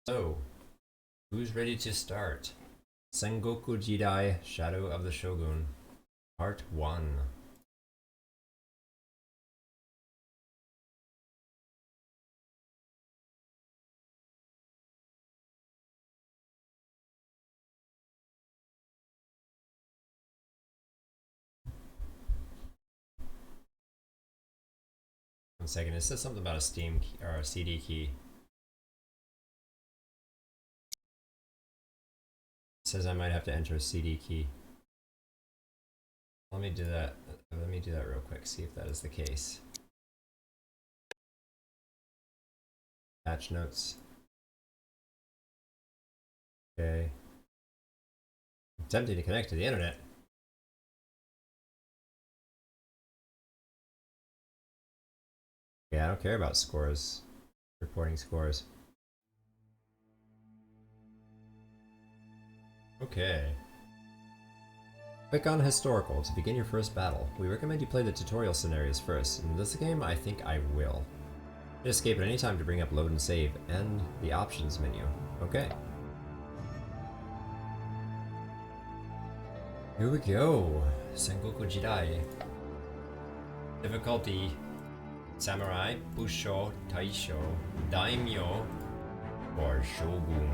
So, who's ready to start? Sengoku Jidai, Shadow of the Shogun, Part 1. One second, it says something about a Steam key, or a CD key. It says I might have to enter a CD key. Let me do that. Let me do that real quick, see if that is the case. Patch notes. Okay. Attempting to connect to the internet. Yeah, I don't care about scores. Reporting scores. Okay. Click on Historical to begin your first battle. We recommend you play the tutorial scenarios first. In this game, I think I will. Hit escape at any time to bring up load and save, and the options menu. Okay. Here we go. Sengoku Jidai. Difficulty: Samurai, Busho, Taisho, Daimyo, or Shogun,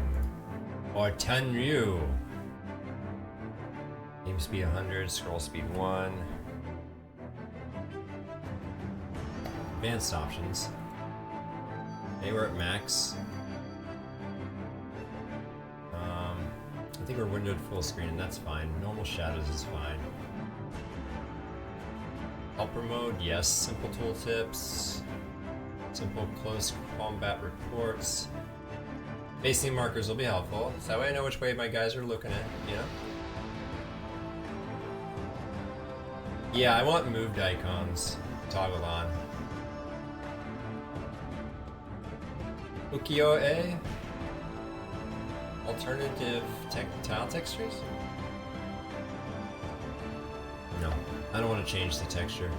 or Tenryu. Game speed 100, scroll speed 1. Advanced options. Okay, we're at max. I think we're windowed full screen, and that's fine. Normal shadows is fine. Helper mode, yes. Simple tooltips. Simple close combat reports. Facing markers will be helpful. So that way I know which way my guys are looking at, you know? Yeah, I want moved icons toggled on. Ukiyo-e? Alternative tile textures? No, I don't want to change the texture.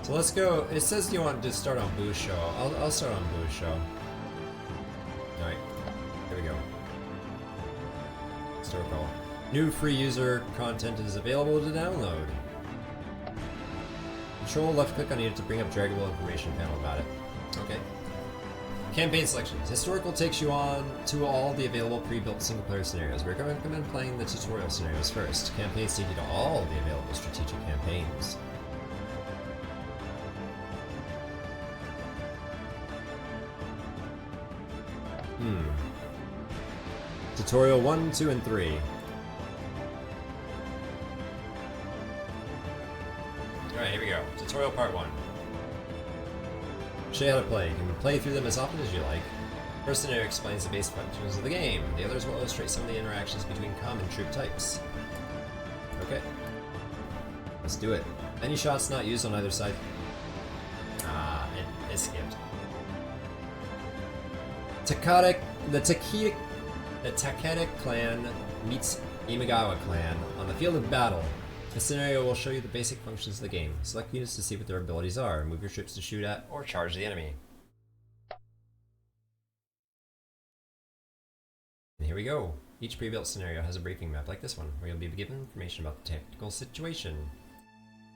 So let's go. It says you want to start on Busho. I'll start on Busho. Alright, here we go. Historical. New free user content is available to download. Control left click on it to bring up draggable information panel about it. Okay. Campaign selections. Historical takes you on to all the available pre-built single-player scenarios. We recommend playing the tutorial scenarios first. Campaigns take you to all the available strategic campaigns. Tutorial 1, 2, and 3. Alright, here we go. Tutorial part 1. Show you how to play. You can play through them as often as you like. First scenario explains the base functions of the game. The others will illustrate some of the interactions between common troop types. Okay. Let's do it. Any shots not used on either side? Ah, it skipped. The Takeda clan meets Imagawa clan on the field of battle. The scenario will show you the basic functions of the game. Select units to see what their abilities are, move your troops to shoot at, or charge the enemy. And here we go. Each pre-built scenario has a briefing map like this one, where you'll be given information about the technical situation.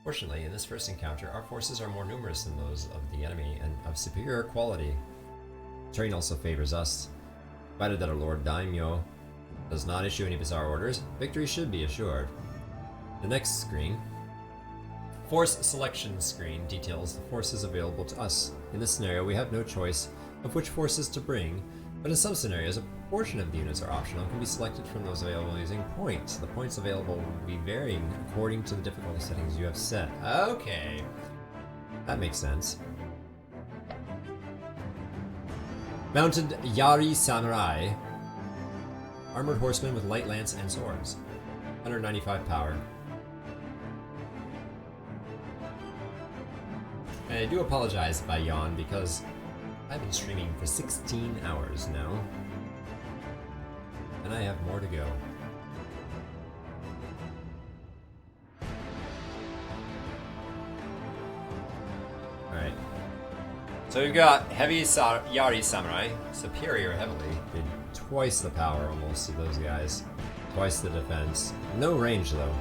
Fortunately, in this first encounter, our forces are more numerous than those of the enemy, and of superior quality. Terrain also favors us. Provided that our Lord Daimyo does not issue any bizarre orders, victory should be assured. The next screen, Force Selection screen, details the forces available to us. In this scenario, we have no choice of which forces to bring, but in some scenarios, a portion of the units are optional and can be selected from those available using points. The points available will be varying according to the difficulty settings you have set. Okay, that makes sense. Mounted Yari Samurai, armored horsemen with light lance and swords, 195 power. And I do apologize if I yawn because I've been streaming for 16 hours now, and I have more to go. Alright. So we've got heavy Yari Samurai, superior heavily. Did twice the power almost of those guys. Twice the defense. No range though.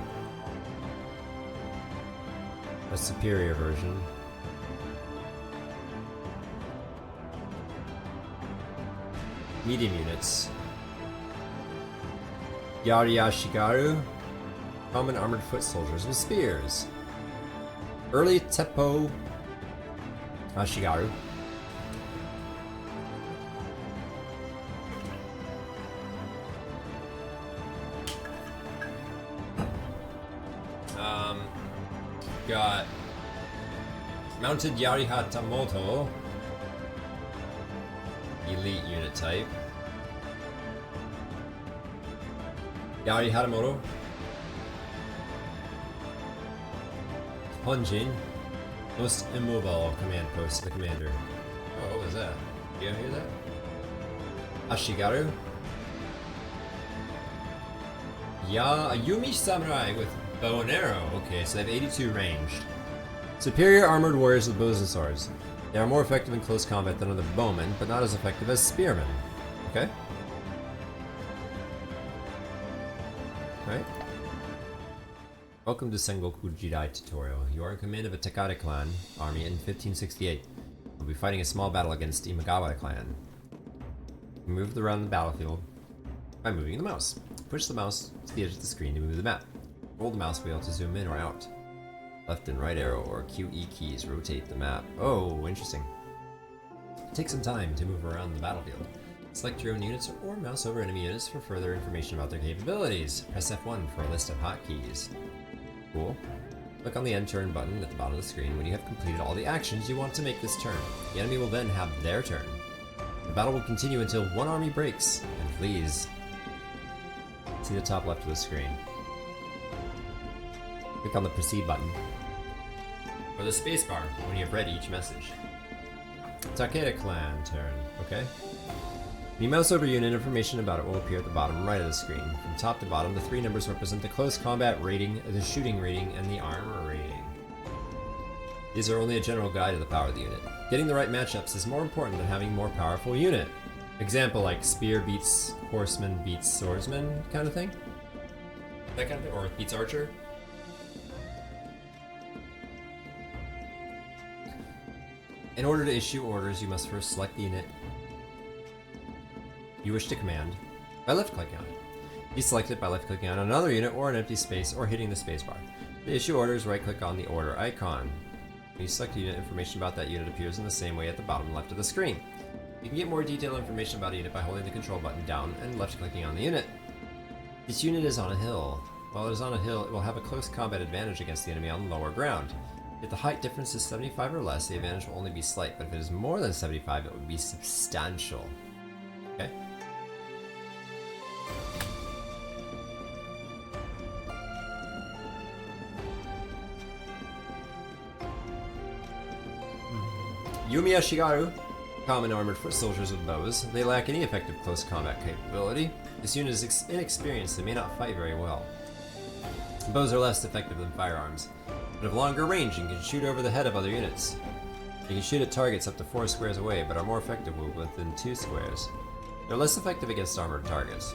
A superior version. Medium units. Yari Ashigaru. Common armored foot soldiers with spears. Early Teppo Ashigaru. Got mounted Yari Hatamoto. Elite unit type. Yari Hatamoto. Honjin. Most immobile command post of the commander. Oh, what was that? You hear that? Ashigaru. Yumi Samurai with bow and arrow. Okay, so they have 82 ranged. Superior armored warriors with bows and swords. They are more effective in close combat than other bowmen, but not as effective as spearmen. Okay. Alright. Welcome to Sengoku Jidai tutorial. You are in command of a Takada clan army in 1568. You'll be fighting a small battle against Imagawa clan. You move around the battlefield by moving the mouse. Push the mouse to the edge of the screen to move the map. Hold the mouse wheel to zoom in or out. Left and right arrow or QE keys rotate the map. Oh, interesting. Take some time to move around the battlefield. Select your own units or mouse over enemy units for further information about their capabilities. Press F1 for a list of hotkeys. Cool. Click on the end turn button at the bottom of the screen when you have completed all the actions you want to make this turn. The enemy will then have their turn. The battle will continue until one army breaks and flees. See the top left of the screen. Click on the proceed button or the spacebar when you have read each message. Takeda clan turn, okay? When you mouse over unit, information about it will appear at the bottom right of the screen. From top to bottom, the three numbers represent the close combat rating, the shooting rating, and the armor rating. These are only a general guide of the power of the unit. Getting the right matchups is more important than having a more powerful unit. Example like spear beats horseman beats swordsman kind of thing? That kind of thing? Or beats archer? In order to issue orders, you must first select the unit you wish to command by left-clicking on it. Be selected by left-clicking on another unit or an empty space or hitting the spacebar. To issue orders, right-click on the order icon. When you select a unit, information about that unit appears in the same way at the bottom left of the screen. You can get more detailed information about a unit by holding the control button down and left-clicking on the unit. This unit is on a hill. While it is on a hill, it will have a close combat advantage against the enemy on lower ground. If the height difference is 75 or less, the advantage will only be slight, but if it is more than 75, it would be substantial. Okay? Yumi Ashigaru. Common armored foot soldiers with bows. They lack any effective close combat capability. This unit is inexperienced and may not fight very well. Bows are less effective than firearms, but have longer range and can shoot over the head of other units. You can shoot at targets up to 4 squares away, but are more effective within 2 squares. They're less effective against armored targets.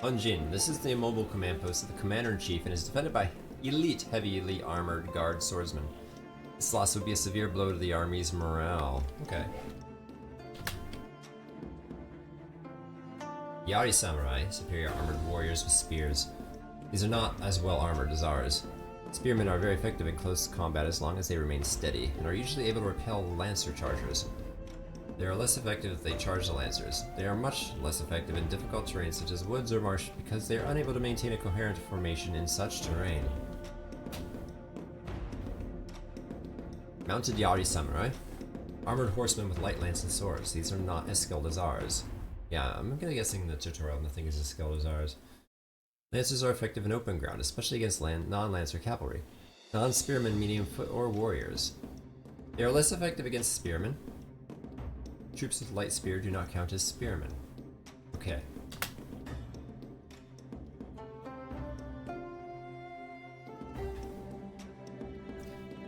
Honjin. This is the immobile command post of the Commander-in-Chief and is defended by elite armored guard swordsmen. This loss would be a severe blow to the army's morale. Okay. Yari Samurai, superior armored warriors with spears. These are not as well armored as ours. Spearmen are very effective in close combat as long as they remain steady, and are usually able to repel lancer chargers. They are less effective if they charge the lancers. They are much less effective in difficult terrain such as woods or marsh because they are unable to maintain a coherent formation in such terrain. Mounted Yari Samurai. Armored horsemen with light lance and swords. These are not as skilled as ours. Yeah, I'm guessing the tutorial nothing is as skilled as ours. Lancers are effective in open ground, especially against non-lancer cavalry. Non-spearmen, medium foot, or warriors. They are less effective against spearmen. Troops with light spear do not count as spearmen. Okay.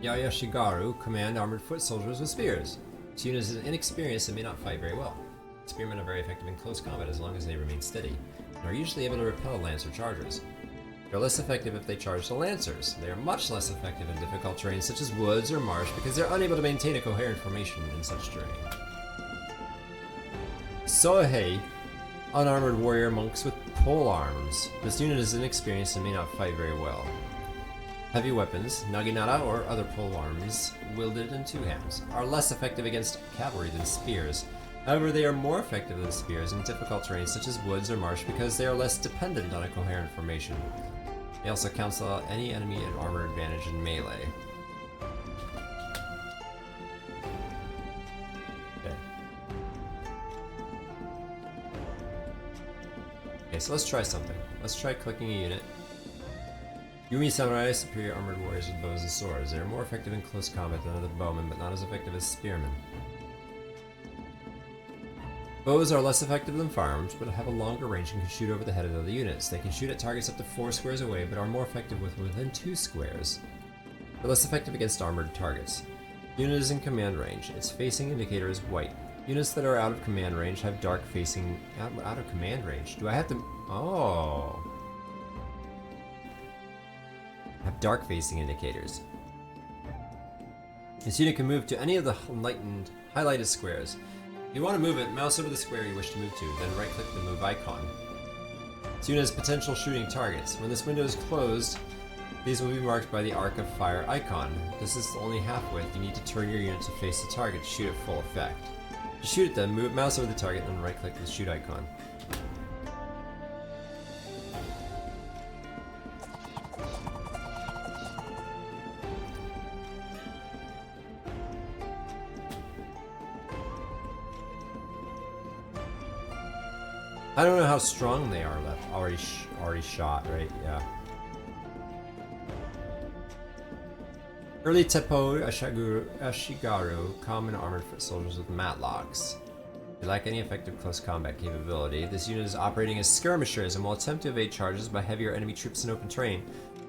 Yayashigaru command armored foot soldiers with spears. This unit is inexperienced and may not fight very well. Spearmen are very effective in close combat as long as they remain steady, and are usually able to repel lancer charges. They're less effective if they charge the lancers. They are much less effective in difficult terrain such as woods or marsh because they're unable to maintain a coherent formation in such terrain. Sohei, unarmored warrior monks with pole arms. This unit is inexperienced and may not fight very well. Heavy weapons, naginata or other pole arms, wielded in two hands, are less effective against cavalry than spears. However, they are more effective than spears in difficult terrain such as woods or marsh because they are less dependent on a coherent formation. They also cancel out any enemy at armor advantage in melee. Okay, so let's try something. Let's try clicking a unit. Yumi Samurai, superior armored warriors with bows and swords. They are more effective in close combat than other bowmen, but not as effective as spearmen. Bows are less effective than firearms, but have a longer range and can shoot over the head of other units. They can shoot at targets up to 4 squares away, but are more effective within 2 squares. They're less effective against armored targets. Unit is in command range. Its facing indicator is white. Units that are out of command range have dark facing... Out of command range? Do I have to... Oh... Have dark facing indicators. This unit can move to any of the highlighted squares. If you want to move it, mouse over the square you wish to move to, then right-click the move icon. This unit has potential shooting targets. When this window is closed, these will be marked by the arc of fire icon. This is only half width. You need to turn your unit to face the target to shoot at full effect. To shoot it then, mouse over the target and then right-click the shoot icon. I don't know how strong they are left. Already shot, right? Yeah. Early Teppo Ashigaru, common armored foot soldiers with matlocks. They lack any effective close combat capability. This unit is operating as skirmishers and will attempt to evade charges by heavier enemy troops in open terrain,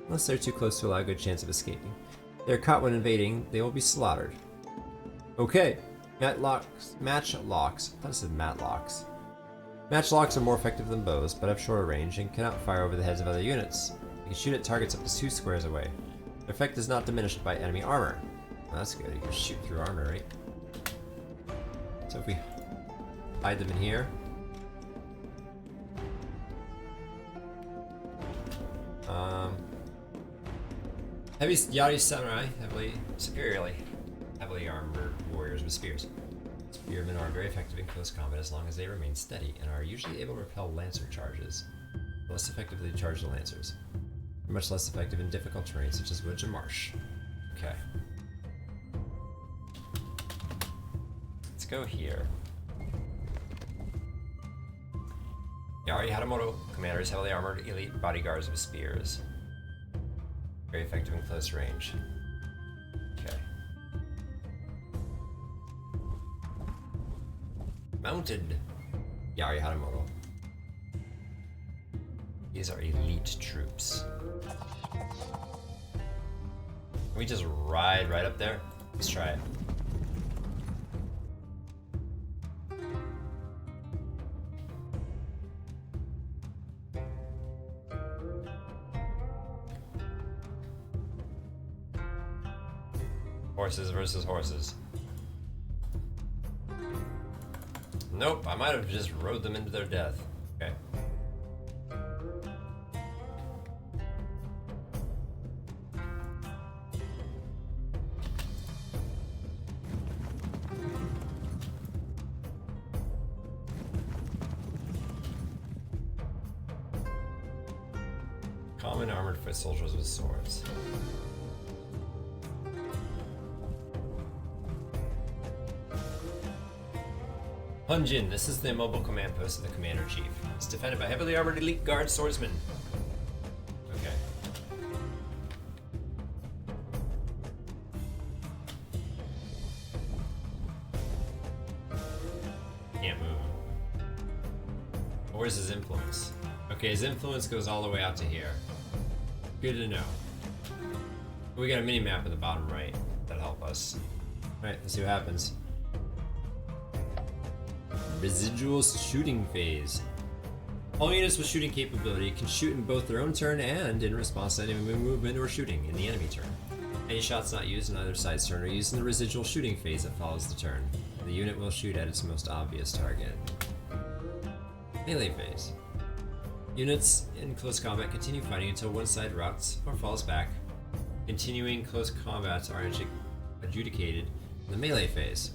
unless they're too close to allow a good chance of escaping. If they are caught when invading, they will be slaughtered. Okay. Matchlocks. I thought it said matlocks. Matchlocks are more effective than bows, but have shorter range and cannot fire over the heads of other units. You can shoot at targets up to 2 squares away. Their effect is not diminished by enemy armor. Well, that's good, you can shoot through armor, right? So if we hide them in here. Heavy Yari Samurai, heavily armored warriors with spears. Spearmen are very effective in close combat as long as they remain steady, and are usually able to repel lancer charges. Less effectively charge the lancers. They're much less effective in difficult terrain such as woods or marsh. Okay. Let's go here. Yari Hatamoto, commanders heavily armored elite bodyguards with spears. Very effective in close range. Okay. Mounted Yari Hatamoto. These are elite troops. Can we just ride right up there? Let's try it. Horses versus horses. Nope, I might have just rode them into their death. Okay. Common armored foot soldiers with swords. Hunjin, this is the mobile command post of the Commander-Chief. It's defended by heavily armored elite guard swordsmen. Okay. Where's his influence? Okay, his influence goes all the way out to here. Good to know. We got a mini map in the bottom right that'll help us. Alright, let's see what happens. Residual shooting phase. All units with shooting capability can shoot in both their own turn and in response to enemy movement or shooting in the enemy turn. Any shots not used in either side's turn are used in the residual shooting phase that follows the turn. The unit will shoot at its most obvious target. Melee phase. Units in close combat continue fighting until one side routs or falls back. Continuing close combats are adjudicated in the melee phase.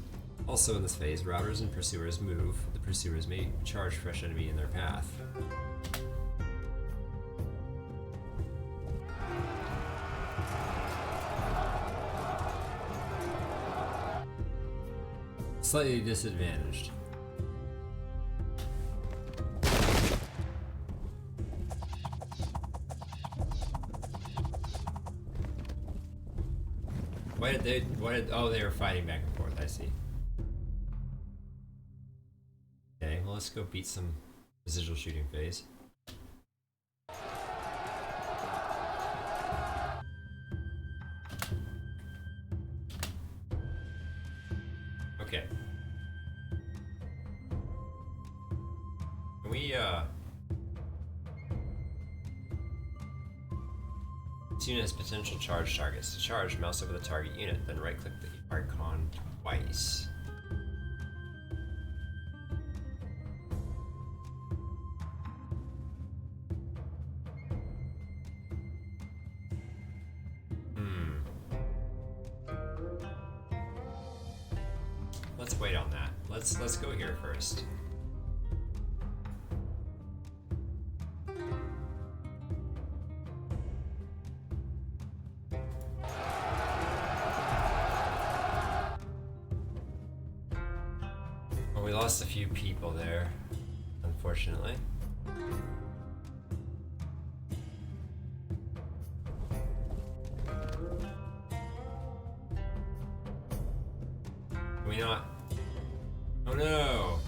Also in this phase, routers and pursuers move. The pursuers may charge fresh enemy in their path. Slightly disadvantaged. Oh, they were fighting back and forth, I see. Okay, well, let's go beat some residual shooting phase. Okay. Can we, This unit has potential charge targets. To charge, mouse over the target unit, then right-click the icon twice. Let's wait on that. Let's go here first. Well, we lost a few people there, unfortunately. Can we not? Oh no!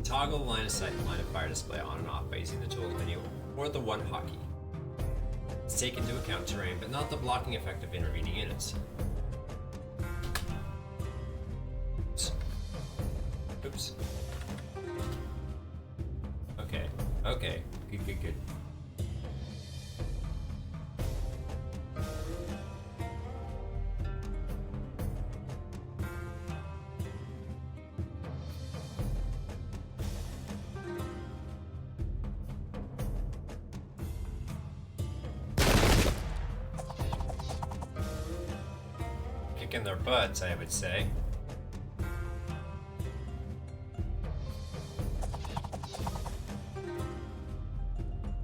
Toggle line of sight and line of fire display on and off by using the tools menu or the one hotkey. Let's take into account terrain, but not the blocking effect of intervening units. Oops. Okay. Good. Kicking their butts, I would say.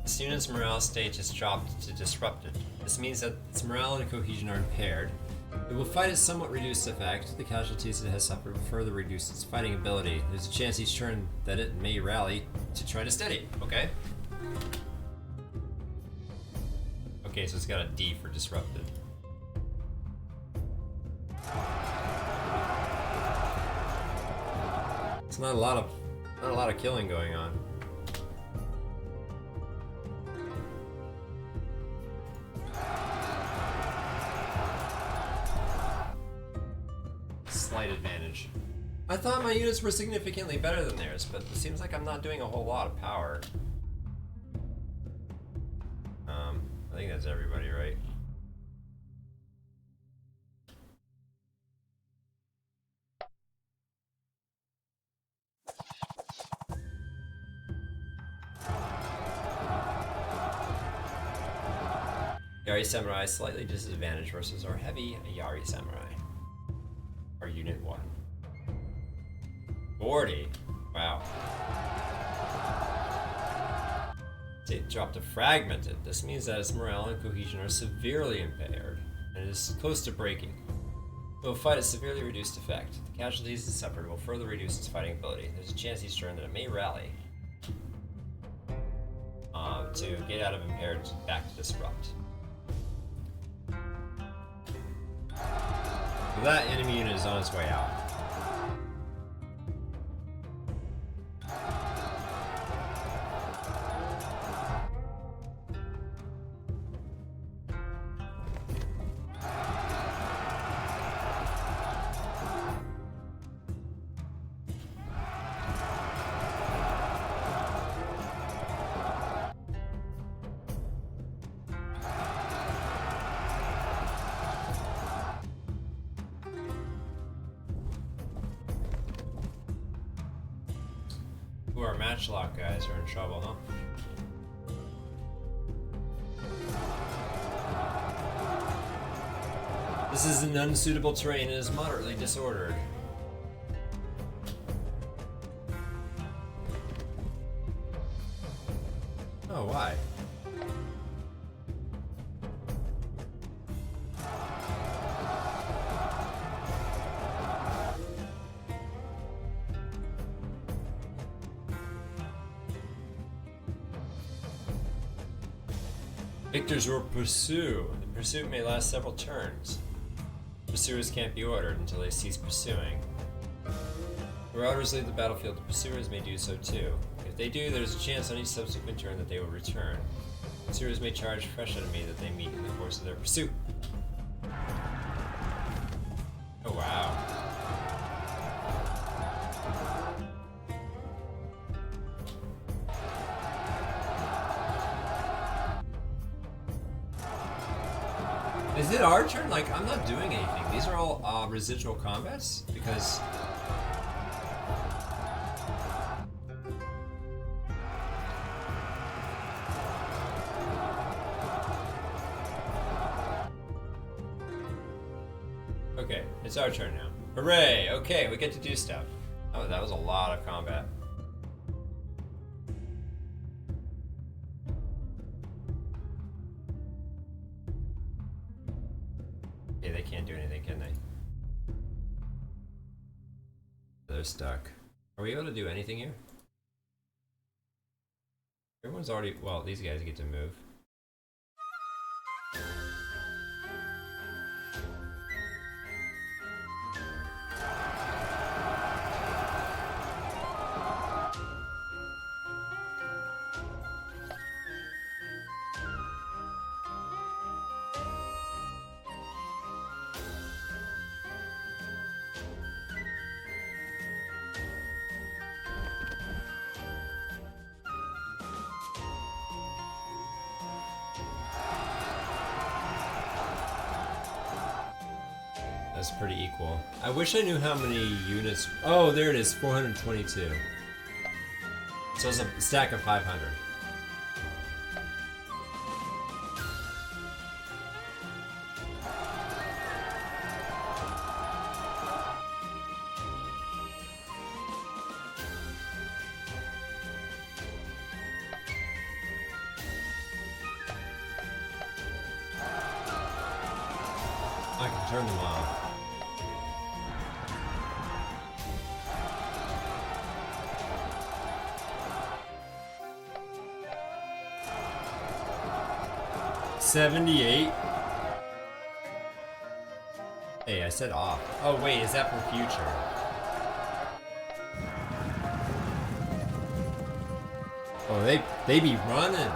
This unit's morale stage has dropped to disrupted. This means that its morale and cohesion are impaired. It will fight at somewhat reduced effect. The casualties it has suffered will further reduce its fighting ability. There's a chance each turn that it may rally to try to steady. Okay. Okay, so it's got a D for disrupted. It's not a lot of killing going on. Slight advantage. I thought my units were significantly better than theirs, but it seems like I'm not doing a whole lot of power. I think that's everybody, right? Yari Samurai slightly disadvantaged versus our heavy Yari Samurai. Our unit 1. 40. Wow. It dropped to fragmented. This means that its morale and cohesion are severely impaired, and it is close to breaking. It will fight at severely reduced effect. The casualties it suffered will further reduce its fighting ability. There's a chance each turn that it may rally to get out of impaired back to disrupt. That enemy unit is on its way out. Who our matchlock guys are in trouble, huh? This is an unsuitable terrain and is moderately disordered. Oh, why? Victors will pursue. The pursuit may last several turns. Pursuers can't be ordered until they cease pursuing. Marauders leave the battlefield. The pursuers may do so too. If they do, there's a chance on each subsequent turn that they will return. Pursuers may charge fresh enemy that they meet in the course of their pursuit. Oh wow. Is it our turn? Like, I'm not doing anything. These are all residual combats? Because... Okay, it's our turn now. Hooray! Okay, we get to do stuff. Oh, that was a lot of combat. Okay, they can't do anything, can they? They're stuck. Are we able to do anything here? Everyone's already... Well, these guys get to move. That's pretty equal. I wish I knew how many units... Oh, there it is, 422. So it's a stack of 500. I can turn them off. $78. Hey, I said off. Oh wait, is that for future? Oh, they be running.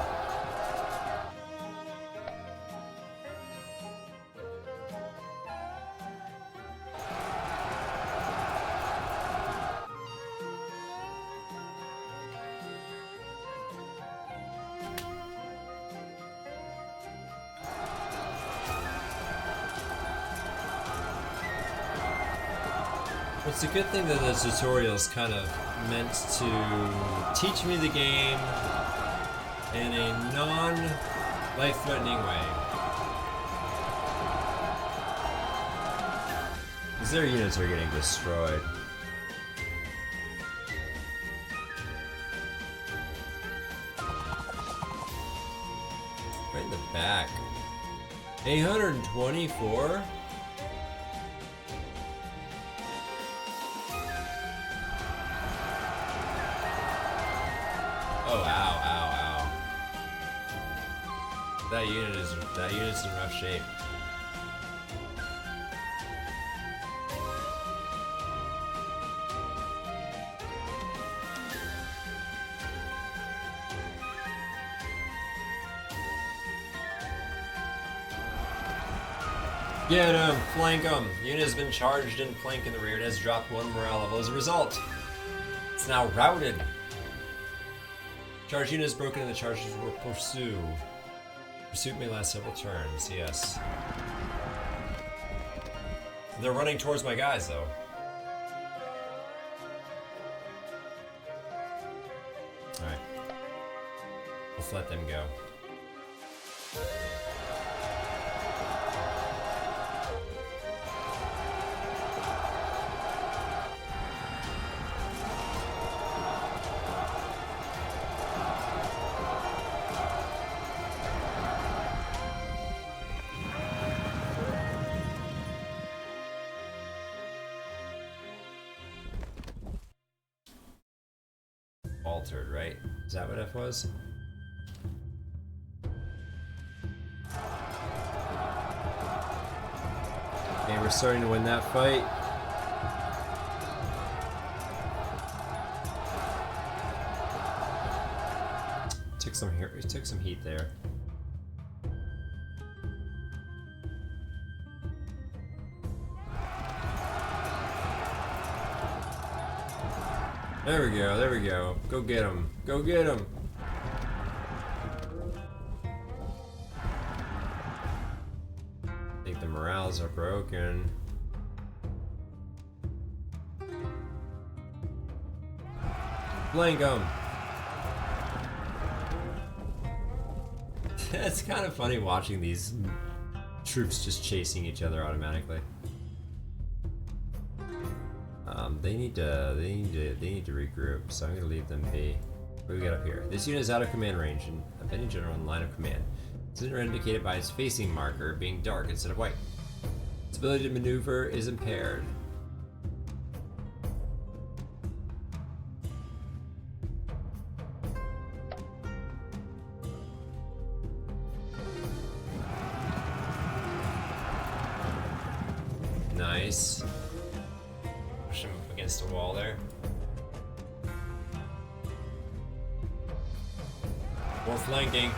It's a good thing that the tutorial's kind of meant to teach me the game in a non-life-threatening way. Because their units are getting destroyed. Right in the back. 824? Oh, ow, ow, ow. That unit's in rough shape. Get him! Flank him! Unit has been charged in flank in the rear and has dropped 1 morale level as a result. It's now routed. Charge unit is broken and the charges will pursue. Pursuit may last several turns, yes. They're running towards my guys though. Alright. Let's let them go. Altered, right? Is that what F was? Okay, we're starting to win that fight. Took some heat there. There we go, there we go. Go get him. Go get him. I think the morales are broken. Flank him. It's kind of funny watching these troops just chasing each other automatically. They need to regroup, so I'm gonna leave them be. What do we got up here? This unit is out of command range and of any general in line of command. It's indicated by its facing marker being dark instead of white. Its ability to maneuver is impaired. Nice. Push him up against the wall there. More flanking.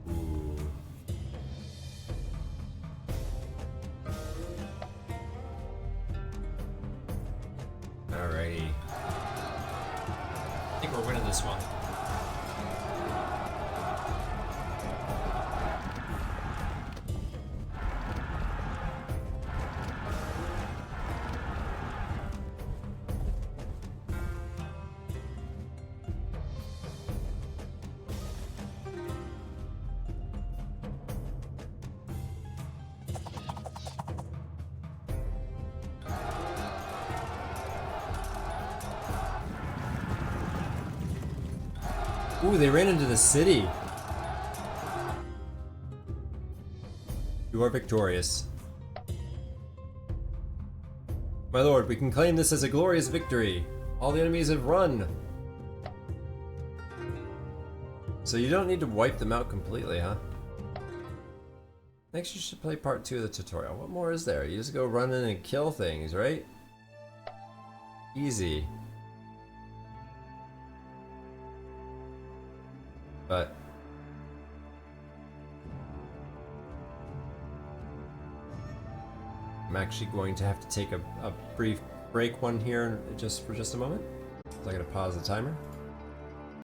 Ooh. Alrighty. I think we're winning this one. Ooh, they ran into the city. You are victorious. My lord, we can claim this as a glorious victory. All the enemies have run. So you don't need to wipe them out completely, huh? Next you should play part 2 of the tutorial. What more is there? You just go run in and kill things, right? Easy. But I'm actually going to have to take a brief break here for just a moment. So I'm going to pause the timer.